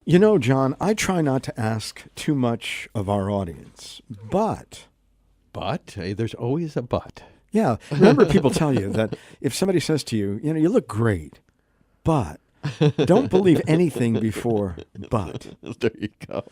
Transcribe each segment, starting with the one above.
You know, John, I try not to ask too much of our audience, but There's always a but. yeah, remember people tell you that if somebody says to you, you look great, but don't believe anything before but. There you go.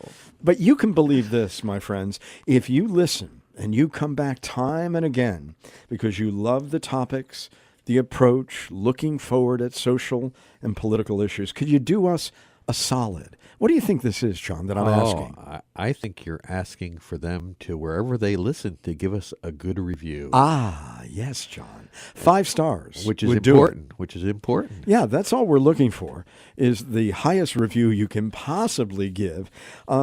But you can believe this, my friends, if you listen and you come back time and again because you love the topics, the approach, looking forward at social and political issues. Could you do us a solid? What do you think this is, John, that I'm asking? I think you're asking for them to, wherever they listen, to give us a good review. Ah, yes, John. 5 stars. Which is would do it. important. Which is important. Yeah, that's all we're looking for, is the highest review you can possibly give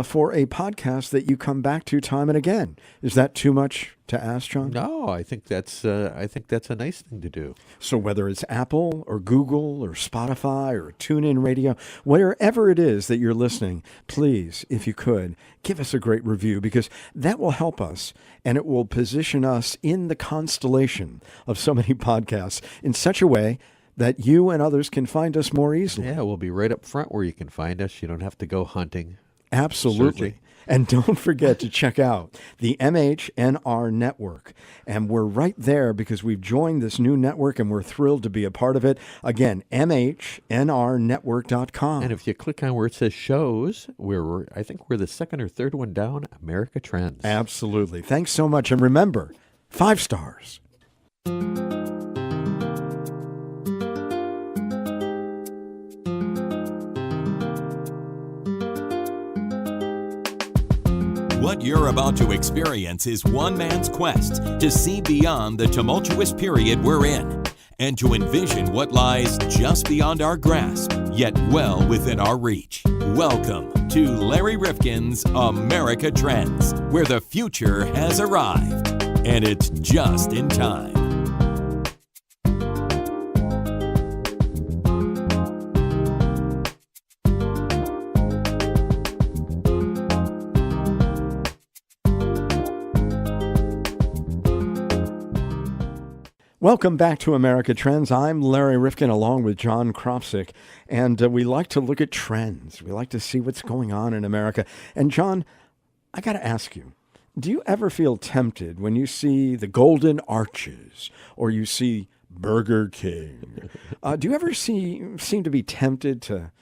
for a podcast that you come back to time and again. Is that too much to ask, John? No, I think that's a nice thing to do. So whether it's Apple or Google or Spotify or TuneIn Radio, wherever it is that you're listening, please, if you could, give us a great review, because that will help us and it will position us in the constellation of so many podcasts in such a way that you and others can find us more easily. Yeah, we'll be right up front where you can find us. You don't have to go hunting. Absolutely. Searching. And don't forget to check out the MHNR network. And we're right there because we've joined this new network and we're thrilled to be a part of it. Again, MHNRnetwork.com. And if you click on where it says shows, I think we're the second or third one down, America Trends. Absolutely. Thanks so much. And remember, 5 stars. What you're about to experience is one man's quest to see beyond the tumultuous period we're in and to envision what lies just beyond our grasp, yet well within our reach. Welcome to Larry Rifkin's America Trends, where the future has arrived, and it's just in time. Welcome back to America Trends. I'm Larry Rifkin along with John Kropsick, and we like to look at trends. We like to see what's going on in America. And John, I got to ask you, do you ever feel tempted when you see the Golden Arches or you see Burger King? Do you ever seem to be tempted to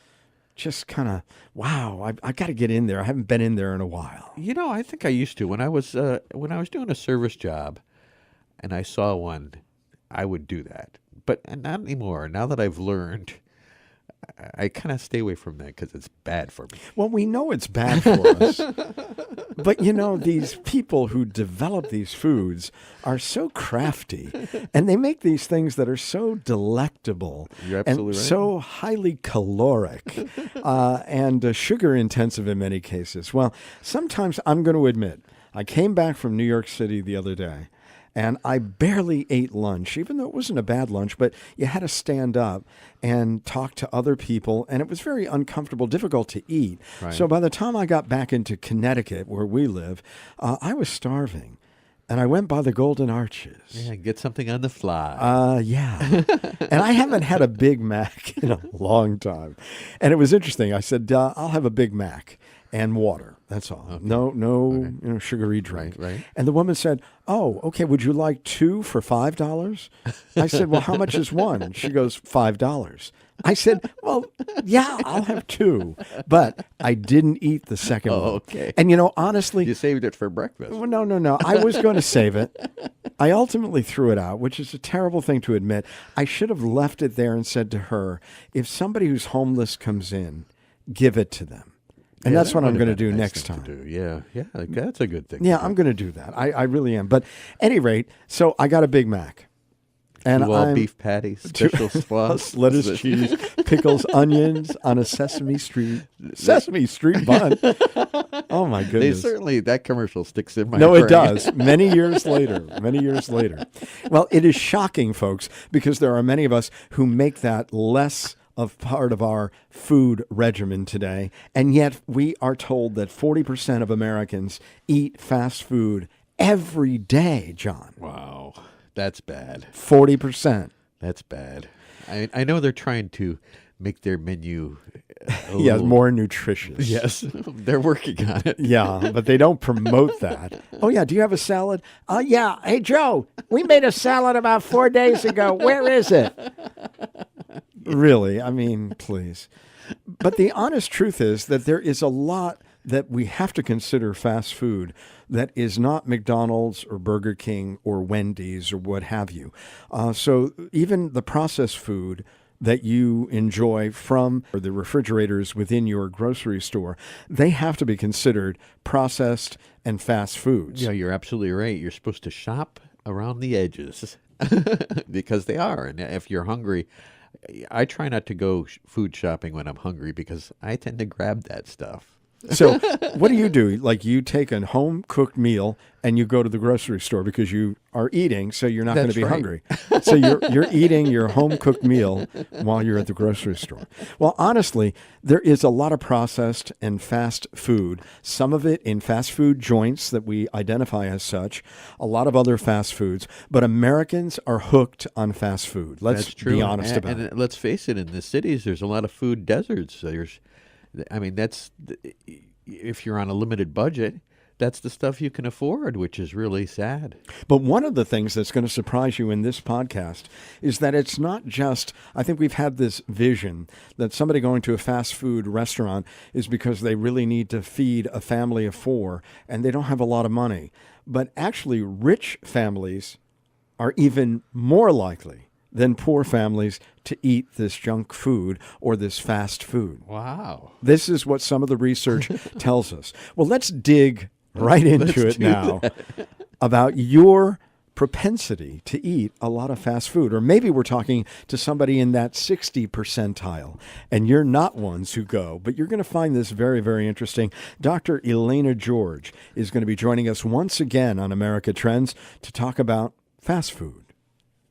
just kind of, wow, I got to get in there. I haven't been in there in a while. You know, I think I used to. When I was doing a service job and I saw one, I would do that, but not anymore. Now that I've learned, I kind of stay away from that because it's bad for me. Well, we know it's bad for us, but these people who develop these foods are so crafty, and they make these things that are so delectable and right. so highly caloric and sugar intensive in many cases. Well, sometimes I'm going to admit, I came back from New York City the other day, and I barely ate lunch, even though it wasn't a bad lunch, but you had to stand up and talk to other people, and it was very uncomfortable, difficult to eat. Right. So by the time I got back into Connecticut, where we live, I was starving. And I went by the Golden Arches. Yeah, get something on the fly. Yeah. And I haven't had a Big Mac in a long time. And it was interesting. I said, I'll have a Big Mac and water. That's all. Okay. No, sugary drink. Right. And the woman said, "Oh, okay. Would you like 2 for $5?" I said, "Well, how much is one?" She goes, $5. I said, "Well, yeah, I'll have 2." But I didn't eat the second one. Okay. And honestly, You saved it for breakfast. well, no. I was going to save it. I ultimately threw it out, which is a terrible thing to admit. I should have left it there and said to her, if somebody who's homeless comes in, give it to them. And that's what I'm going to do next time. Yeah, that's a good thing. Yeah, I'm going to do that. I really am. But at any rate, so I got a Big Mac. And all beef patty, special sauce, lettuce, cheese, pickles, onions on a Sesame Street bun. Oh my goodness! That commercial sticks in my No, brain. it does. Many years later. Well, it is shocking, folks, because there are many of us who make that less of part of our food regimen today, and yet we are told that 40% of Americans eat fast food every day, John. Wow, that's bad. 40%. That's bad. I know they're trying to make their menu a Yeah, little. more nutritious. Yes, they're working on it. Yeah, but they don't promote that. Oh, yeah, do you have a salad? Yeah. Hey, Joe, we made a salad about 4 days ago. Where is it? Really? I mean, please. But the honest truth is that there is a lot that we have to consider fast food that is not McDonald's or Burger King or Wendy's or what have you. So even the processed food that you enjoy from or the refrigerators within your grocery store, they have to be considered processed and fast foods. Yeah, you're absolutely right. You're supposed to shop around the edges because they are. And if you're hungry, I try not to go food shopping when I'm hungry because I tend to grab that stuff. So what do you do? Like you take a home cooked meal and you go to the grocery store because you are eating, so you're not going to That's be right. hungry. So you're eating your home cooked meal while you're at the grocery store. Well, honestly, there is a lot of processed and fast food. Some of it in fast food joints that we identify as such. A lot of other fast foods, but Americans are hooked on fast food. Let's That's true. be honest about it. And let's face it, in the cities, there's a lot of food deserts. If you're on a limited budget, that's the stuff you can afford, which is really sad. But one of the things that's going to surprise you in this podcast is that it's not just, I think we've had this vision that somebody going to a fast food restaurant is because they really need to feed a family of 4 and they don't have a lot of money. But actually, rich families are even more likely than poor families to eat this junk food or this fast food. Wow. This is what some of the research tells us. Well, let's dig right into Let's it do now about your propensity to eat a lot of fast food. Or maybe we're talking to somebody in that 60 percentile, and you're not ones who go, but you're going to find this very, very interesting. Dr. Elaina George is going to be joining us once again on America Trends to talk about fast food.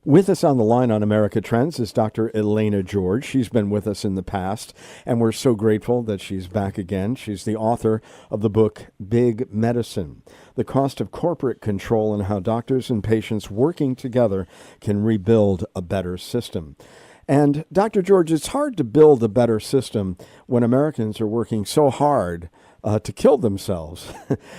With us on the line on America Trends is Dr. Elaina George. She's been with us in the past, and we're so grateful that she's back again. She's the author of the book Big Medicine, The Cost of Corporate Control and How Doctors and Patients Working Together Can Rebuild a Better System. And Dr. George, it's hard to build a better system when Americans are working so hard to kill themselves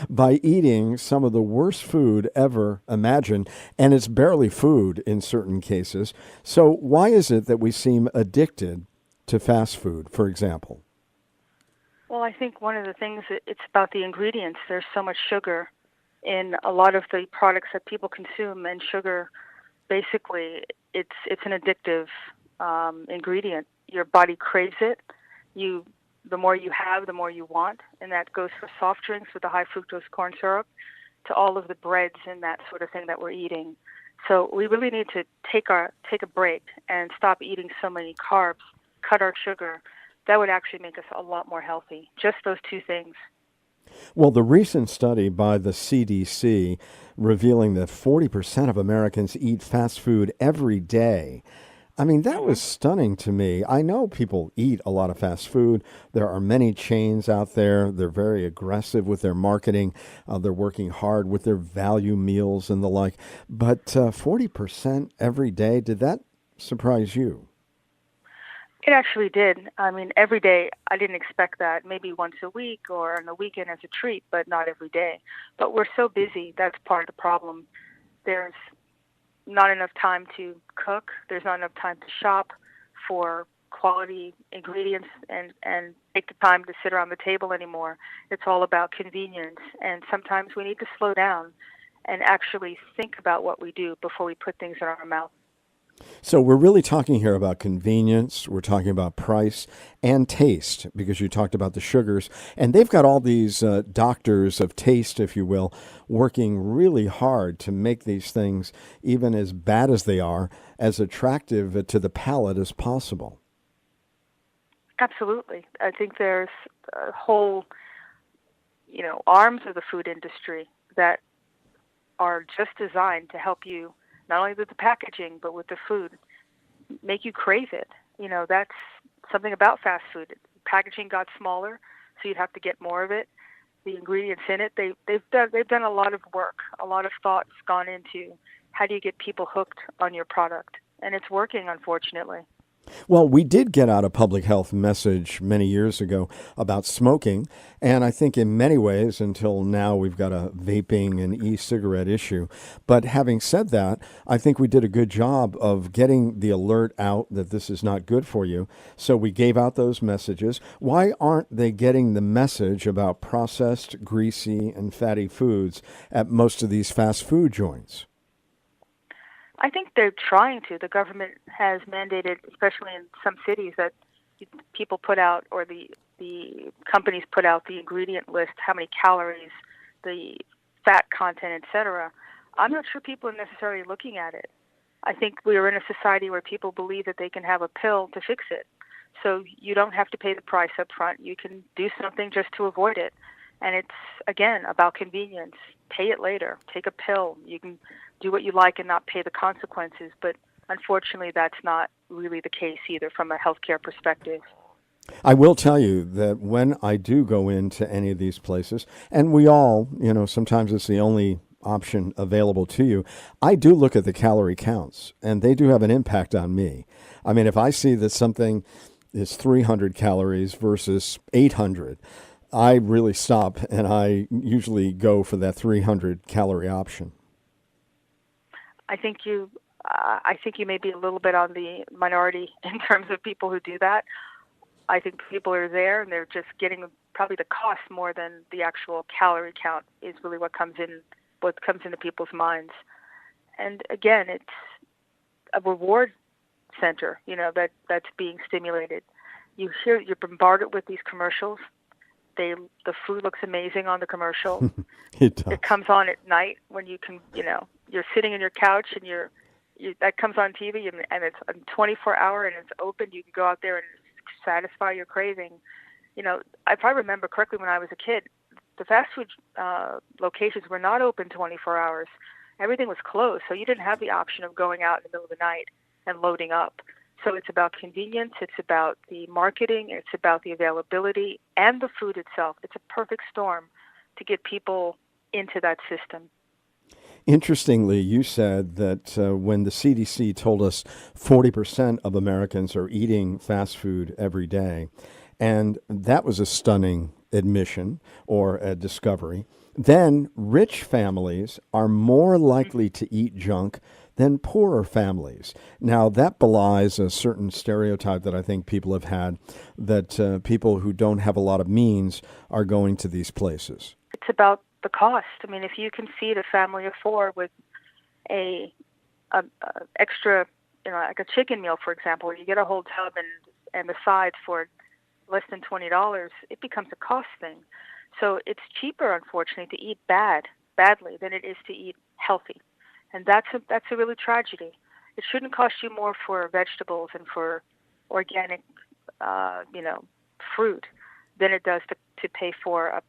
by eating some of the worst food ever imagined, and it's barely food in certain cases. So why is it that we seem addicted to fast food, for example? Well, I think one of the things, it's about the ingredients. There's so much sugar in a lot of the products that people consume, and sugar, basically, it's an addictive ingredient. Your body craves it. The more you have, the more you want, and that goes for soft drinks with the high fructose corn syrup to all of the breads and that sort of thing that we're eating. So we really need to take a break and stop eating so many carbs, cut our sugar. That would actually make us a lot more healthy. Just those two things. Well, the recent study by the CDC revealing that 40% of Americans eat fast food every day. I mean, that was stunning to me. I know people eat a lot of fast food. There are many chains out there. They're very aggressive with their marketing. They're working hard with their value meals and the like. But 40% every day, did that surprise you? It actually did. I mean, every day, I didn't expect that. Maybe once a week or on the weekend as a treat, but not every day. But we're so busy. That's part of the problem. There's not enough time to cook. There's not enough time to shop for quality ingredients and take the time to sit around the table anymore. It's all about convenience. And sometimes we need to slow down and actually think about what we do before we put things in our mouth. So we're really talking here about convenience. We're talking about price and taste, because you talked about the sugars. And they've got all these doctors of taste, if you will, working really hard to make these things, even as bad as they are, as attractive to the palate as possible. Absolutely. I think there's a whole, arms of the food industry that are just designed to help you not only with the packaging, but with the food, make you crave it. That's something about fast food. Packaging got smaller, so you'd have to get more of it. The ingredients in it, they've done a lot of work. A lot of thought's gone into how do you get people hooked on your product, and it's working, unfortunately. Well, we did get out a public health message many years ago about smoking. And I think in many ways, until now, we've got a vaping and e-cigarette issue. But having said that, I think we did a good job of getting the alert out that this is not good for you. So we gave out those messages. Why aren't they getting the message about processed, greasy, and fatty foods at most of these fast food joints? I think they're trying to. The government has mandated, especially in some cities, that people put out, or the companies put out the ingredient list, how many calories, the fat content, etc. I'm not sure people are necessarily looking at it. I think we are in a society where people believe that they can have a pill to fix it. So you don't have to pay the price up front. You can do something just to avoid it. And it's, again, about convenience. Pay it later. Take a pill. You can do what you like and not pay the consequences. But unfortunately, that's not really the case either from a healthcare perspective. I will tell you that when I do go into any of these places, and we all, sometimes it's the only option available to you, I do look at the calorie counts, and they do have an impact on me. I mean, if I see that something is 300 calories versus 800, I really stop, and I usually go for that 300 calorie option. I think you may be a little bit on the minority in terms of people who do that. I think people are there, and they're just getting probably the cost more than the actual calorie count is really what comes into people's minds. And again, it's a reward center, that's being stimulated. You're bombarded with these commercials. The food looks amazing on the commercial. It does. It comes on at night when you can, you're sitting on your couch and that comes on TV and it's a 24-hour and it's open. You can go out there and satisfy your craving. If I remember correctly, when I was a kid, the fast food locations were not open 24 hours. Everything was closed, so you didn't have the option of going out in the middle of the night and loading up. So it's about convenience, it's about the marketing, it's about the availability, and the food itself. It's a perfect storm to get people into that system. Interestingly, you said that when the CDC told us 40% of Americans are eating fast food every day, and that was a stunning admission or a discovery, then rich families are more likely to eat junk than poorer families. Now, that belies a certain stereotype that I think people have had, that people who don't have a lot of means are going to these places. It's about the cost. I mean, if you can feed a family of four with a extra, like a chicken meal, for example, where you get a whole tub and the sides for less than $20, it becomes a cost thing. So it's cheaper, unfortunately, to eat badly than it is to eat healthy. And that's a really tragedy. It shouldn't cost you more for vegetables and for organic, fruit than it does to pay for a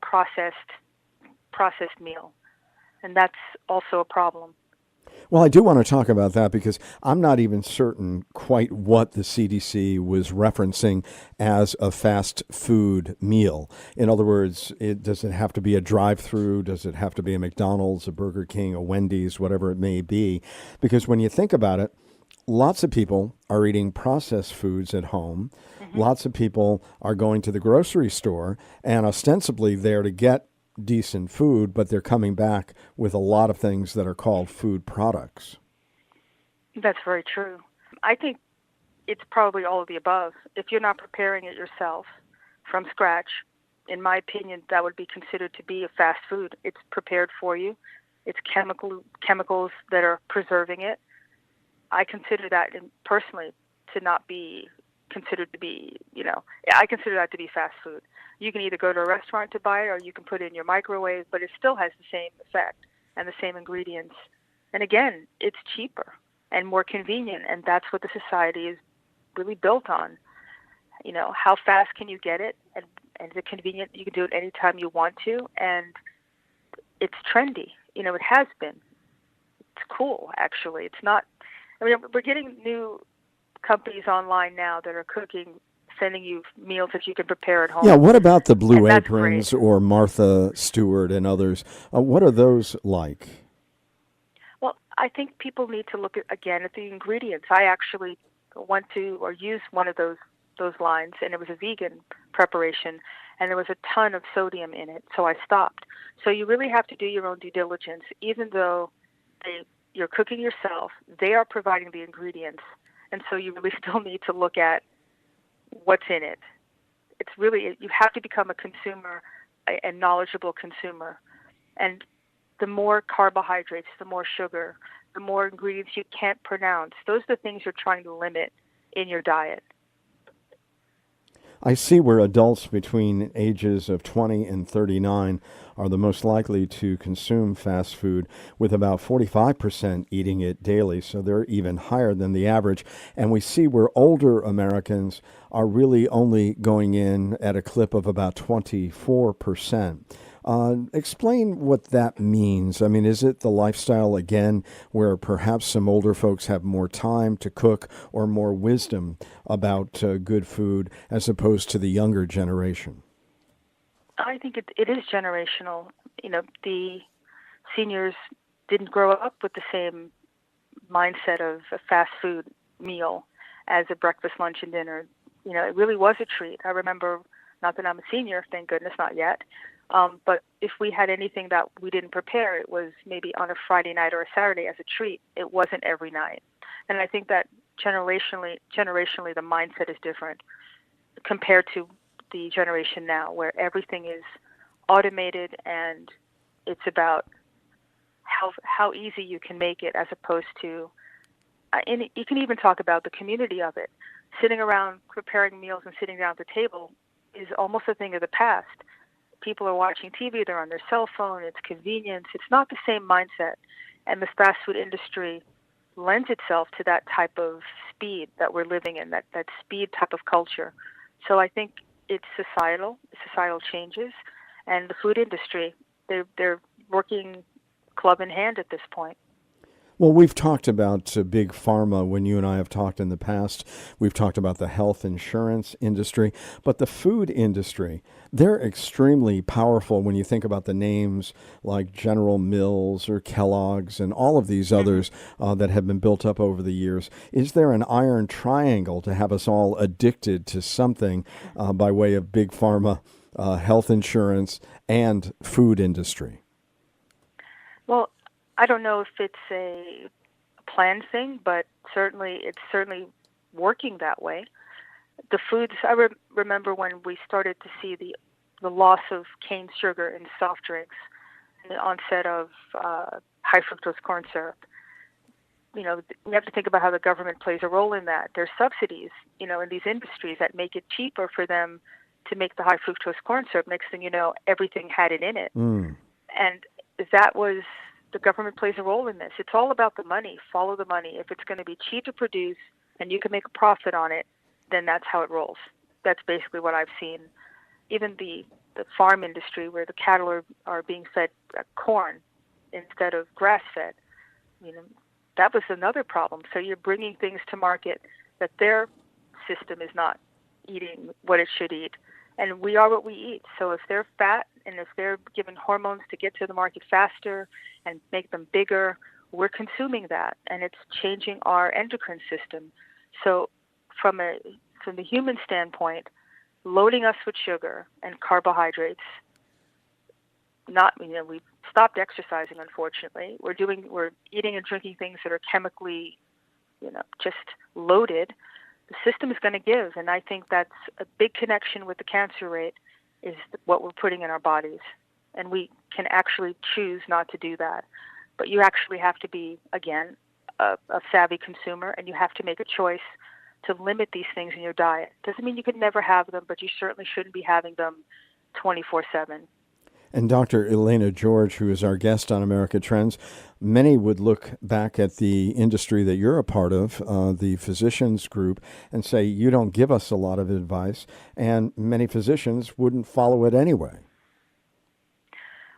processed meal. And that's also a problem. Well, I do want to talk about that because I'm not even certain quite what the CDC was referencing as a fast food meal. In other words, does it have to be a drive-through? Does it have to be a McDonald's, a Burger King, a Wendy's, whatever it may be? Because when you think about it, lots of people are eating processed foods at home. Mm-hmm. Lots of people are going to the grocery store and ostensibly there to get decent food, but they're coming back with a lot of things that are called food products. That's very true. I think it's probably all of the above. If you're not preparing it yourself from scratch, in my opinion, that would be considered to be a fast food. It's prepared for you. It's chemicals that are preserving it. I consider that personally to not be considered to be, I consider that to be fast food. You can either go to a restaurant to buy it or you can put it in your microwave, but it still has the same effect and the same ingredients. And again, it's cheaper and more convenient, and that's what the society is really built on. How fast can you get it? And is it convenient? You can do it anytime you want to, and it's trendy. It has been. It's cool, actually. It's not, we're getting new companies online now that are sending you meals that you can prepare at home. Yeah, what about the Blue and Aprons or Martha Stewart and others? What are those like? Well, I think people need to look again at the ingredients. I actually went to or used one of those lines, and it was a vegan preparation, and there was a ton of sodium in it, so I stopped. So you really have to do your own due diligence, even though you're cooking yourself. They are providing the ingredients, and so you really still need to look at what's in it. It's really, you have to become a consumer, a knowledgeable consumer. And the more carbohydrates, the more sugar, the more ingredients you can't pronounce, those are the things you're trying to limit in your diet. I see where adults between ages of 20 and 39 are the most likely to consume fast food, with about 45% eating it daily, so they're even higher than the average. And we see where older Americans are really only going in at a clip of about 24%. Explain what that means. I mean, is it the lifestyle, again, where perhaps some older folks have more time to cook or more wisdom about good food as opposed to the younger generation? I think it is generational. The seniors didn't grow up with the same mindset of a fast food meal as a breakfast, lunch, and dinner. It really was a treat. I remember, not that I'm a senior, thank goodness, not yet, but if we had anything that we didn't prepare, it was maybe on a Friday night or a Saturday as a treat. It wasn't every night. And I think that generationally, the mindset is different compared to the generation now, where everything is automated and it's about how easy you can make it, as opposed to, and you can even talk about the community of it. Sitting around preparing meals and sitting down at the table is almost a thing of the past. People are watching TV, they're on their cell phone, it's convenience. It's not the same mindset. And the fast food industry lends itself to that type of speed that we're living in, that speed type of culture. So I think it's societal changes, and the food industry, they're working club in hand at this point. Well, we've talked about big pharma when you and I have talked in the past. We've talked about the health insurance industry, but the food industry, they're extremely powerful when you think about the names like General Mills or Kellogg's and all of these others that have been built up over the years. Is there an iron triangle to have us all addicted to something by way of big pharma, health insurance, and food industry? Well, I don't know if it's a planned thing, but it's certainly working that way. The foods, I remember when we started to see the loss of cane sugar in soft drinks and the onset of high fructose corn syrup. We have to think about how the government plays a role in that. There's subsidies, in these industries that make it cheaper for them to make the high fructose corn syrup. Next thing you know, everything had it in it. And the government plays a role in this. It's all about the money. Follow the money. If it's going to be cheap to produce and you can make a profit on it, then that's how it rolls. That's basically what I've seen. Even the farm industry, where the cattle are being fed corn instead of grass-fed, that was another problem. So you're bringing things to market that their system is not eating what it should eat. And we are what we eat. So if they're fat and if they're given hormones to get to the market faster and make them bigger, we're consuming that, and it's changing our endocrine system. So from the human standpoint, loading us with sugar and carbohydrates, we've stopped exercising, unfortunately. We're eating and drinking things that are chemically, just loaded. The system is going to give, and I think that's a big connection with the cancer rate, is what we're putting in our bodies. And we can actually choose not to do that. But you actually have to be, again, a savvy consumer, and you have to make a choice to limit these things in your diet. Doesn't mean you could never have them, but you certainly shouldn't be having them 24/7. And Dr. Elaina George, who is our guest on America Trends, many would look back at the industry that you're a part of, the physicians group, and say, you don't give us a lot of advice, and many physicians wouldn't follow it anyway.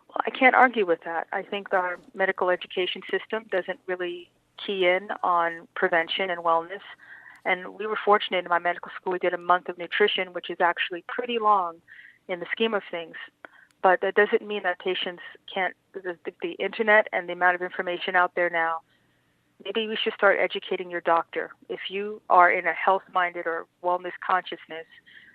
Well, I can't argue with that. I think our medical education system doesn't really key in on prevention and wellness. And we were fortunate in my medical school, we did a month of nutrition, which is actually pretty long in the scheme of things. But that doesn't mean that patients can't, the internet and the amount of information out there now, maybe we should start educating your doctor. If you are in a health-minded or wellness consciousness,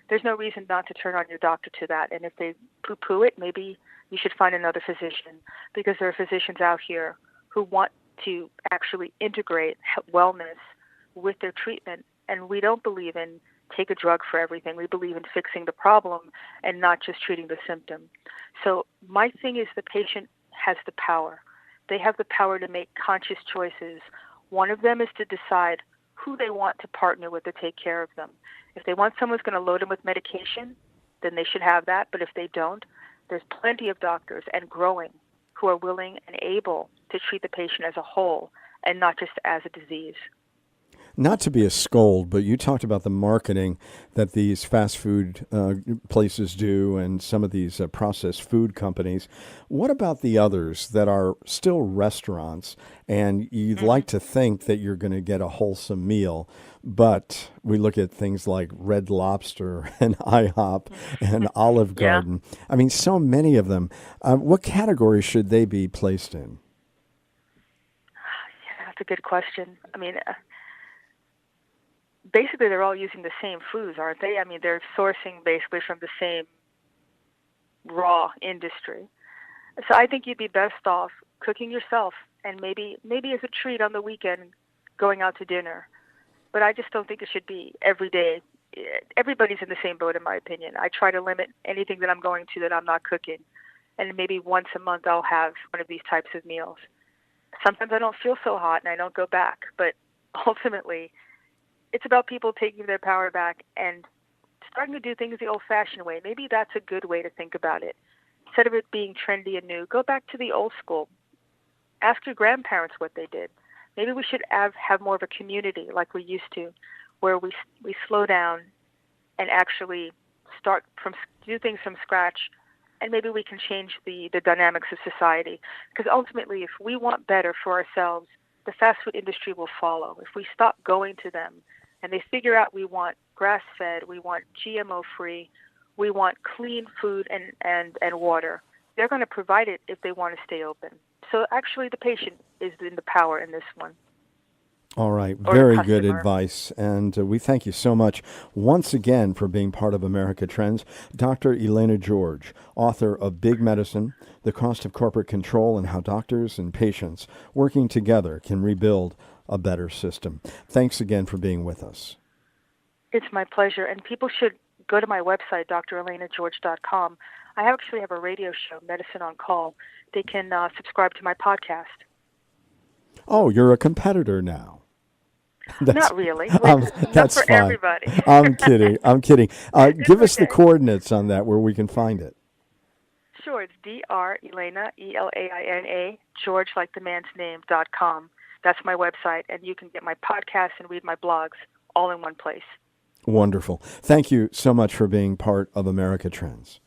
there's no reason not to turn on your doctor to that. And if they poo-poo it, maybe you should find another physician, because there are physicians out here who want to actually integrate wellness with their treatment. And we don't believe in take a drug for everything. We believe in fixing the problem and not just treating the symptom. So my thing is the patient has the power. They have the power to make conscious choices. One of them is to decide who they want to partner with to take care of them. If they want someone who's going to load them with medication, then they should have that. But if they don't, there's plenty of doctors, and growing, who are willing and able to treat the patient as a whole and not just as a disease. Not to be a scold, but you talked about the marketing that these fast food places do and some of these processed food companies. What about the others that are still restaurants, and you'd like to think that you're going to get a wholesome meal, but we look at things like Red Lobster and IHOP and Olive Garden. Yeah. I mean, so many of them. What category should they be placed in? Yeah, that's a good question. I mean, basically, they're all using the same foods, aren't they? I mean, they're sourcing basically from the same raw industry. So I think you'd be best off cooking yourself, and maybe as a treat on the weekend, going out to dinner. But I just don't think it should be every day. Everybody's in the same boat, in my opinion. I try to limit anything that I'm going to that I'm not cooking. And maybe once a month I'll have one of these types of meals. Sometimes I don't feel so hot and I don't go back. But ultimately, it's about people taking their power back and starting to do things the old-fashioned way. Maybe that's a good way to think about it. Instead of it being trendy and new, go back to the old school. Ask your grandparents what they did. Maybe we should have more of a community like we used to, where we slow down and actually do things from scratch, and maybe we can change the dynamics of society. Because ultimately, if we want better for ourselves, the fast food industry will follow. If we stop going to them and they figure out we want grass-fed, we want GMO-free, we want clean food and water, they're going to provide it if they want to stay open. So actually the patient is in the power in this one. All right. Very good advice. And we thank you so much once again for being part of America Trends. Dr. Elaina George, author of Big Medicine, The Cost of Corporate Control and How Doctors and Patients Working Together Can Rebuild a Better System. Thanks again for being with us. It's my pleasure. And people should go to my website, drelainageorge.com. I actually have a radio show, Medicine on Call. They can subscribe to my podcast. Oh, you're a competitor now. Not really. That's for fine. Everybody. I'm kidding. Give us the coordinates on that where we can find it. Sure. It's Dr. Elaina, Elaina, George, like the man's name, .com. That's my website, and you can get my podcast and read my blogs all in one place. Wonderful. Thank you so much for being part of America Trends.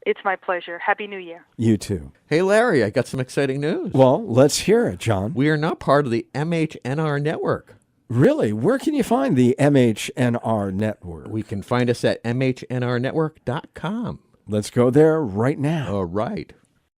It's my pleasure. Happy New Year. You too. Hey, Larry, I got some exciting news. Well, let's hear it, John. We are now part of the MHNR network. Really? Where can you find the MHNR network? We can find us at mhnrnetwork.com. Let's go there right now. All right.